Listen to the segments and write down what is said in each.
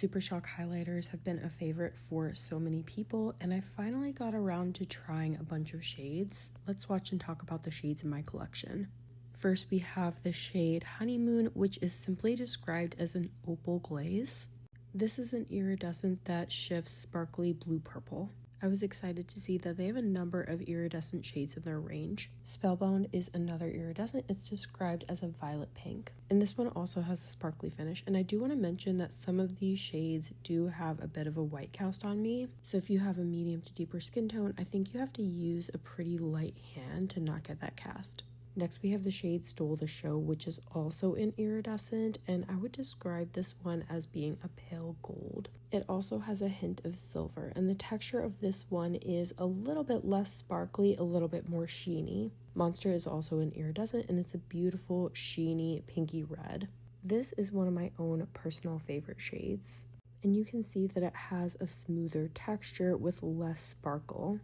Super Shock highlighters have been a favorite for so many people, and I finally got around to trying a bunch of shades. Let's swatch and talk about the shades in my collection. First, we have the shade Honeymoon, which is simply described as an opal glaze. This is an iridescent that shifts sparkly blue-purple. I was excited to see that they have a number of iridescent shades in their range. Spellbound is another iridescent. It's described as a violet pink. And this one also has a sparkly finish. And I do want to mention that some of these shades do have a bit of a white cast on me. So if you have a medium to deeper skin tone, I think you have to use a pretty light hand to not get that cast. Next, we have the shade Stole the Show, which is also an iridescent, and I would describe this one as being a pale gold. It also has a hint of silver, and the texture of this one is a little bit less sparkly, a little bit more sheeny. Monster is also an iridescent, and it's a beautiful, sheeny, pinky red. This is one of my own personal favorite shades, and you can see that it has a smoother texture with less sparkle.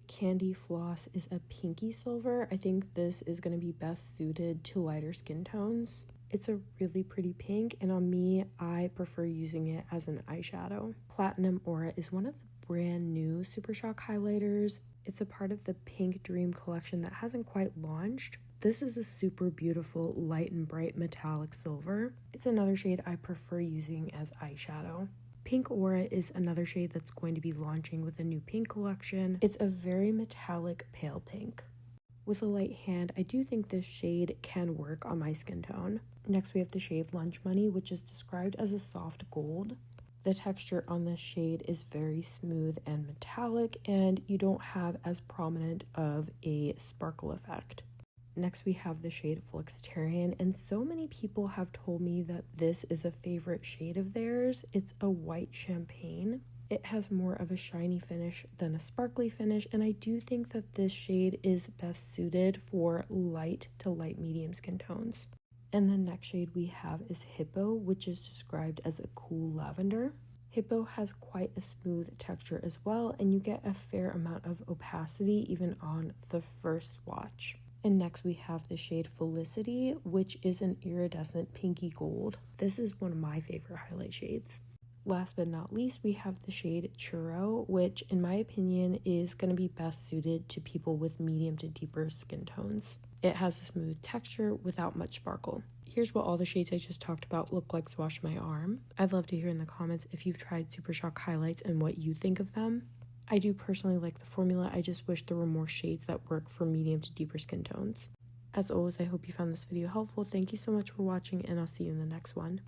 Candy Floss is a pinky silver. I think this is going to be best suited to lighter skin tones. It's a really pretty pink, and on me, I prefer using it as an eyeshadow. Platinum Aura is one of the brand new Super Shock highlighters. It's a part of the Pink Dream collection that hasn't quite launched. This is a super beautiful light and bright metallic silver. It's another shade I prefer using as eyeshadow. Pink Aura is another shade that's going to be launching with a new pink collection. It's a very metallic pale pink. With a light hand, I do think this shade can work on my skin tone. Next, we have the shade Lunch Money, which is described as a soft gold. The texture on this shade is very smooth and metallic, and you don't have as prominent of a sparkle effect. Next, we have the shade Flexitarian, and so many people have told me that this is a favorite shade of theirs. It's a white champagne. It has more of a shiny finish than a sparkly finish, and I do think that this shade is best suited for light to light medium skin tones. And the next shade we have is Hippo, which is described as a cool lavender. Hippo has quite a smooth texture as well, and you get a fair amount of opacity even on the first swatch. And next we have the shade Felicity, which is an iridescent pinky gold. This is one of my favorite highlight shades. Last but not least, we have the shade Churro, which in my opinion is going to be best suited to people with medium to deeper skin tones. It has a smooth texture without much sparkle. Here's what all the shades I just talked about look like swatched my arm. I'd love to hear in the comments if you've tried Super Shock highlights and what you think of them. I do personally like the formula. I just wish there were more shades that work for medium to deeper skin tones. As always, I hope you found this video helpful. Thank you so much for watching, and I'll see you in the next one.